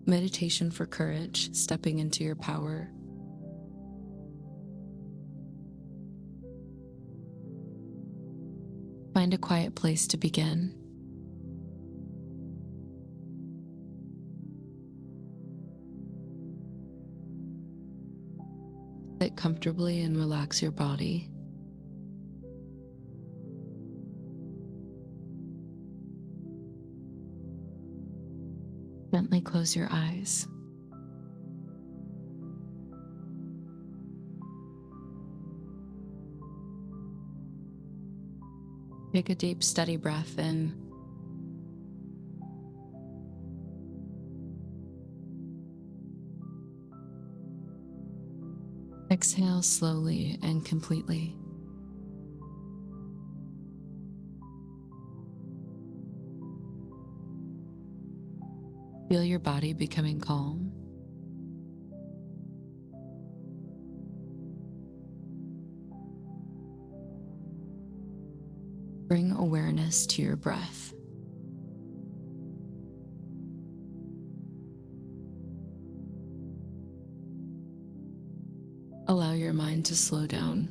Meditation for courage, stepping into your power. Find a quiet place to begin. Sit comfortably and relax your body. Gently close your eyes. Take a deep, steady breath in. Exhale slowly and completely. Feel your body becoming calm. Bring awareness to your breath. Allow your mind to slow down.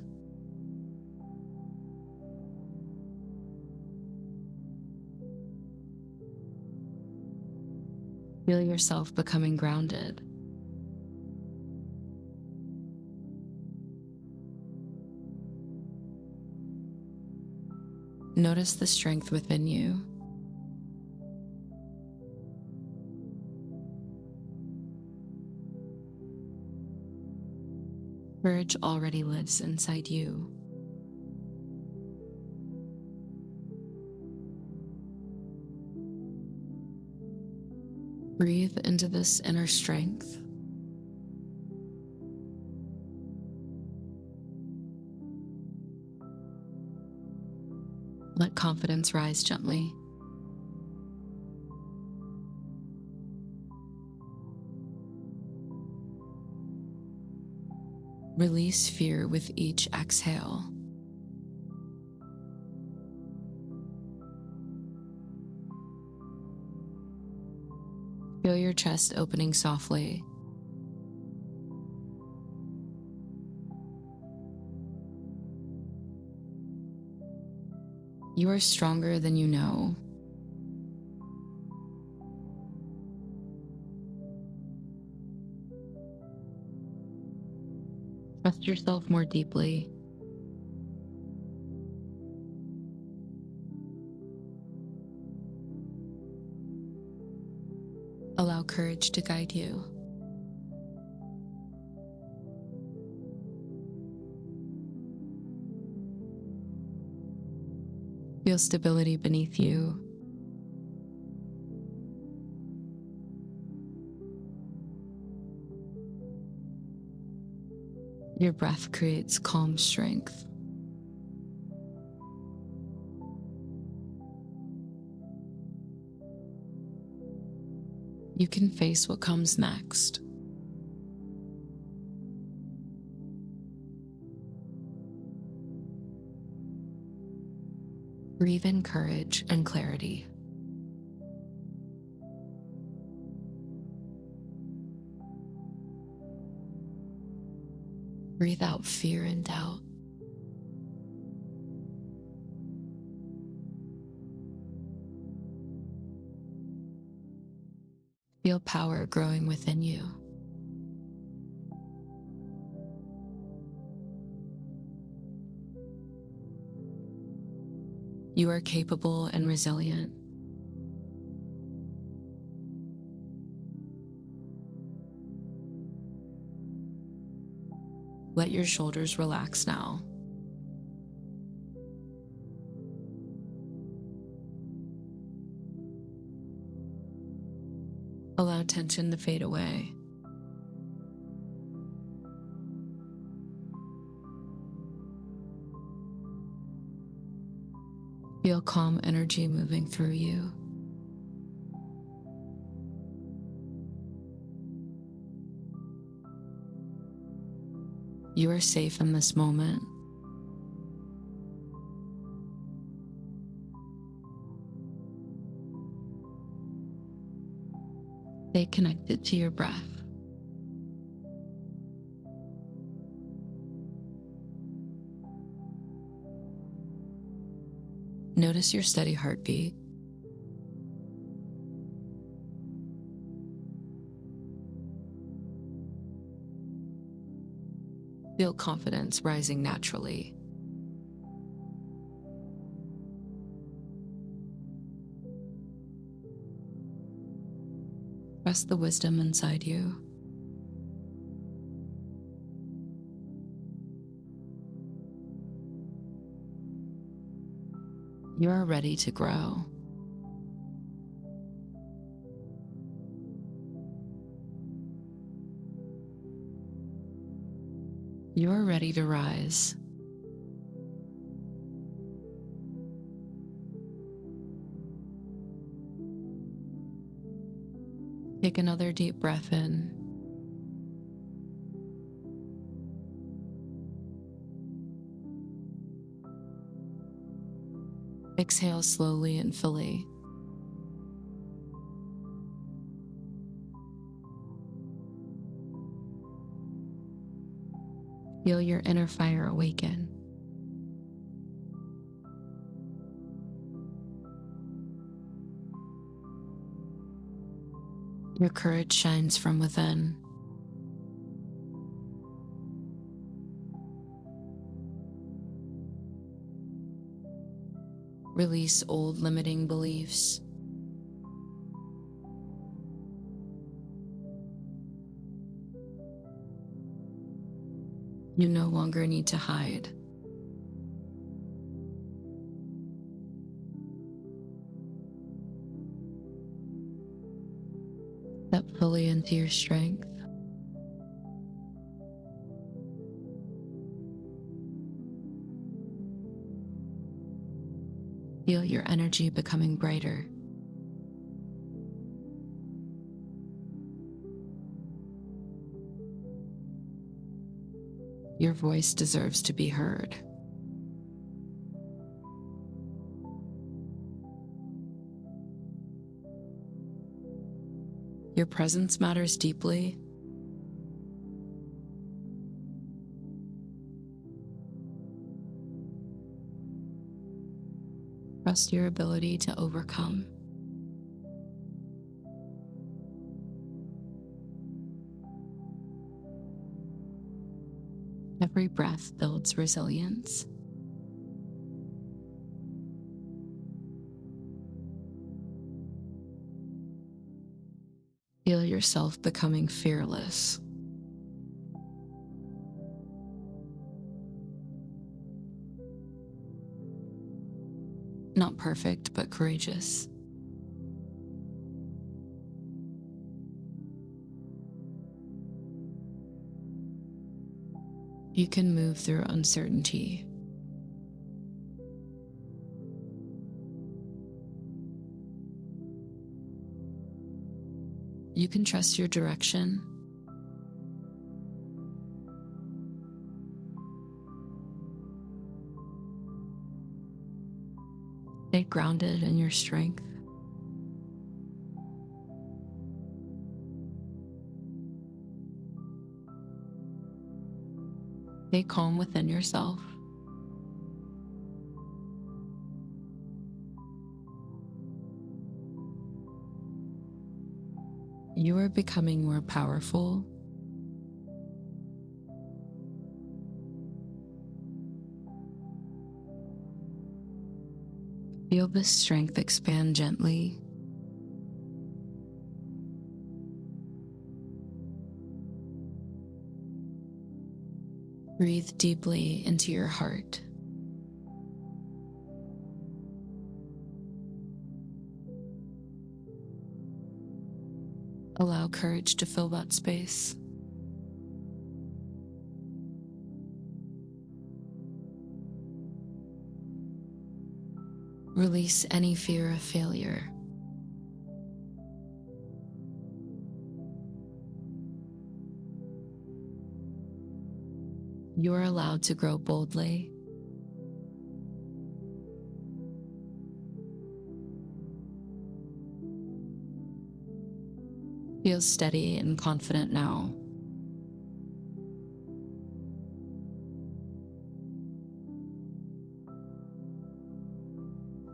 Feel yourself becoming grounded. Notice the strength within you. Courage already lives inside you. Breathe into this inner strength. Let confidence rise gently. Release fear with each exhale. Feel your chest opening softly. You are stronger than you know. Trust yourself more deeply. Allow courage to guide you. Feel stability beneath you. Your breath creates calm strength. You can face what comes next. Breathe in courage and clarity. Breathe out fear and doubt. Feel power growing within you. You are capable and resilient. Let your shoulders relax now. Allow tension to fade away. Feel calm energy moving through you. You are safe in this moment. Stay connected to your breath. Notice your steady heartbeat. Feel confidence rising naturally. Trust the wisdom inside you. You are ready to grow. You are ready to rise. Take another deep breath in. Exhale slowly and fully. Feel your inner fire awaken. Your courage shines from within. Release old limiting beliefs. You no longer need to hide. Step fully into your strength. Feel your energy becoming brighter. Your voice deserves to be heard. Your presence matters deeply. Trust your ability to overcome. Every breath builds resilience. Feel yourself becoming fearless. Not perfect, but courageous. You can move through uncertainty. You can trust your direction. Stay grounded in your strength. Stay calm within yourself. You are becoming more powerful. Feel this strength expand gently. Breathe deeply into your heart. Allow courage to fill that space. Release any fear of failure. You are allowed to grow boldly. Feel steady and confident now.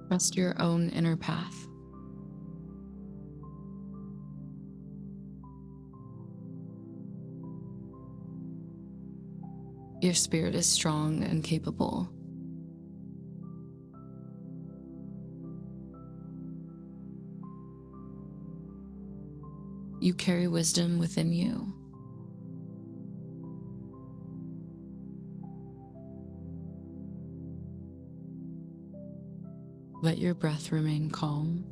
Trust your own inner path. Your spirit is strong and capable. You carry wisdom within you. Let your breath remain calm.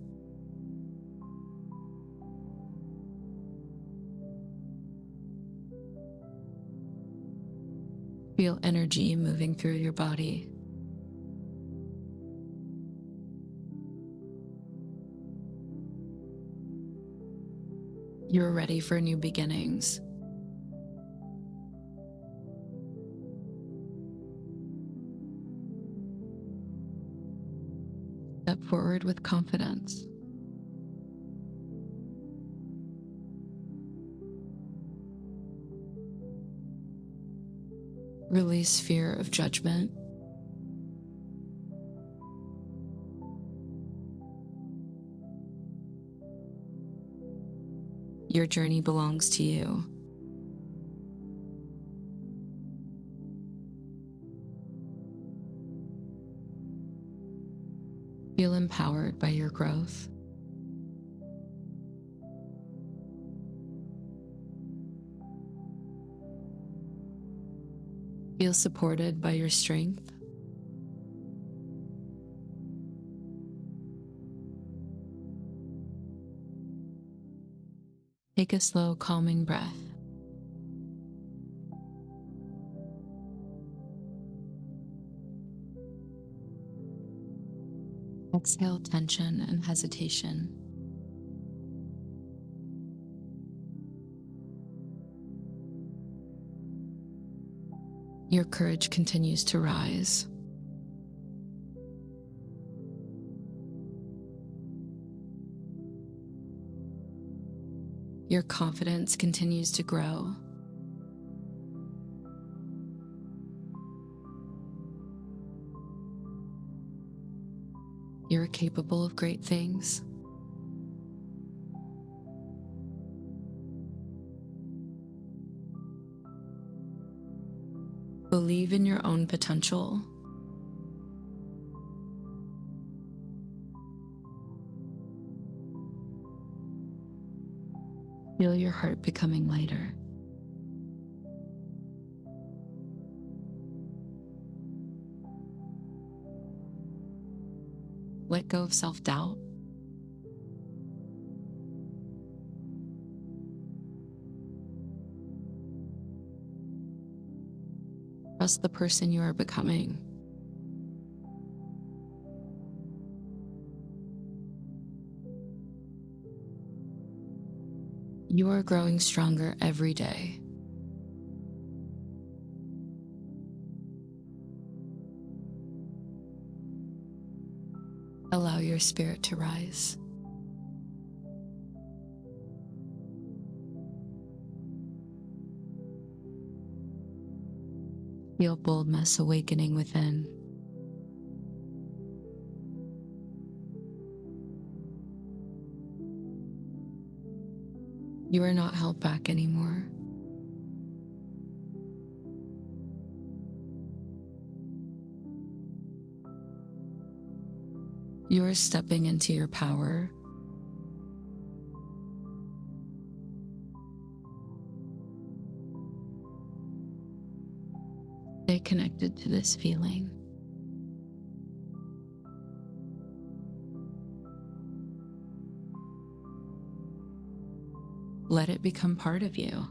Feel energy moving through your body. You're ready for new beginnings. Step forward with confidence. Release fear of judgment. Your journey belongs to you. Feel empowered by your growth. Feel supported by your strength. Take a slow, calming breath. Exhale tension and hesitation. Your courage continues to rise. Your confidence continues to grow. You're capable of great things. Believe in your own potential. Feel your heart becoming lighter. Let go of self-doubt. Trust the person you are becoming. You are growing stronger every day. Allow your spirit to rise. Feel boldness awakening within. You are not held back anymore. You are stepping into your power. Stay connected to this feeling. Let it become part of you.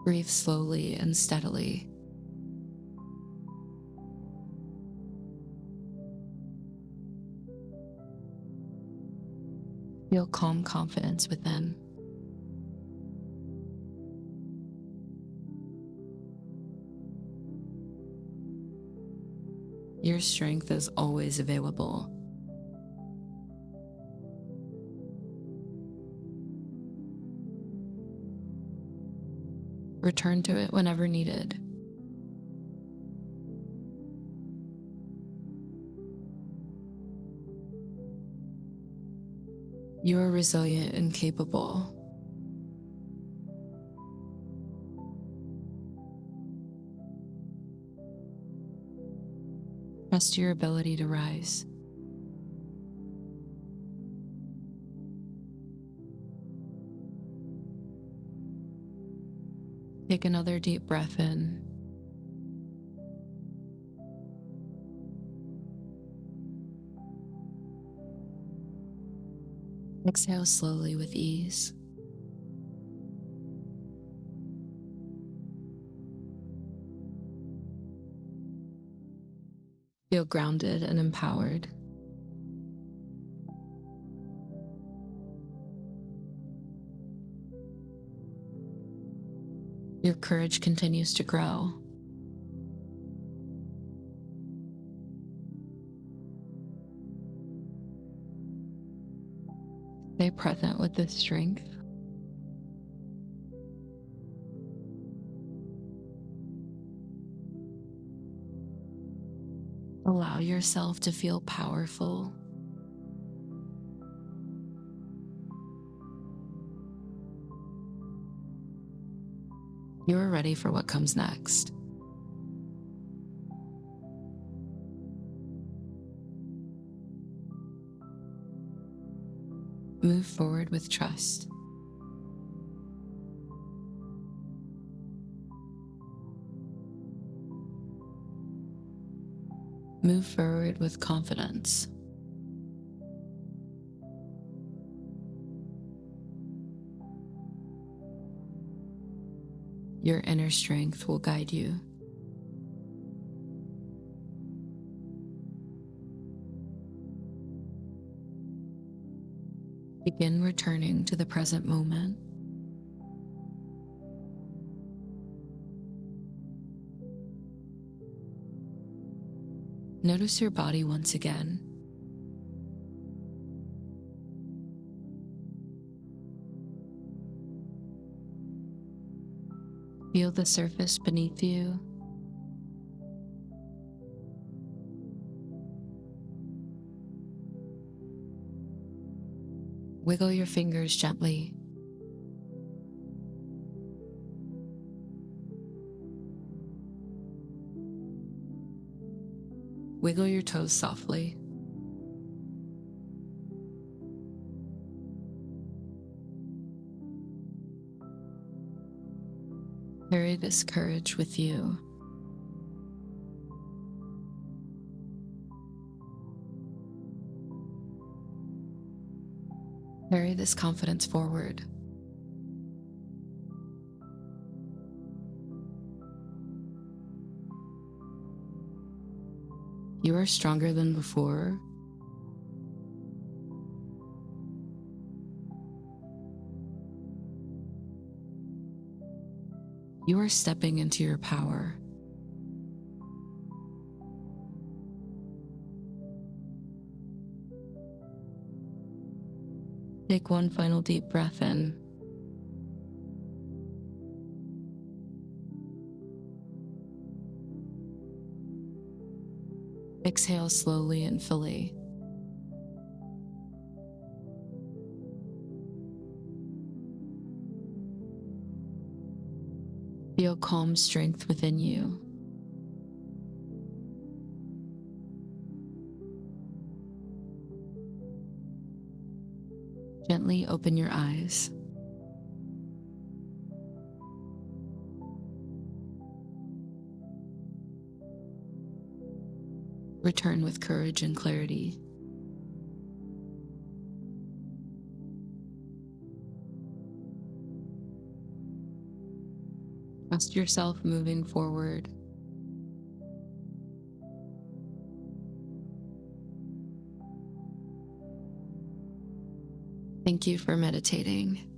Breathe slowly and steadily. Feel calm confidence within. Your strength is always available. Return to it whenever needed. You are resilient and capable. Trust your ability to rise. Take another deep breath in. Exhale slowly with ease. Feel grounded and empowered. Your courage continues to grow. Stay present with this strength. Allow yourself to feel powerful. You are ready for what comes next. Move forward with trust. Move forward with confidence. Your inner strength will guide you. Begin returning to the present moment. Notice your body once again. Feel the surface beneath you. Wiggle your fingers gently. Wiggle your toes softly. Carry this courage with you. Carry this confidence forward. You are stronger than before. You are stepping into your power. Take one final deep breath in. Exhale slowly and fully. Feel calm strength within you. Gently open your eyes. Return with courage and clarity. Trust yourself moving forward. Thank you for meditating.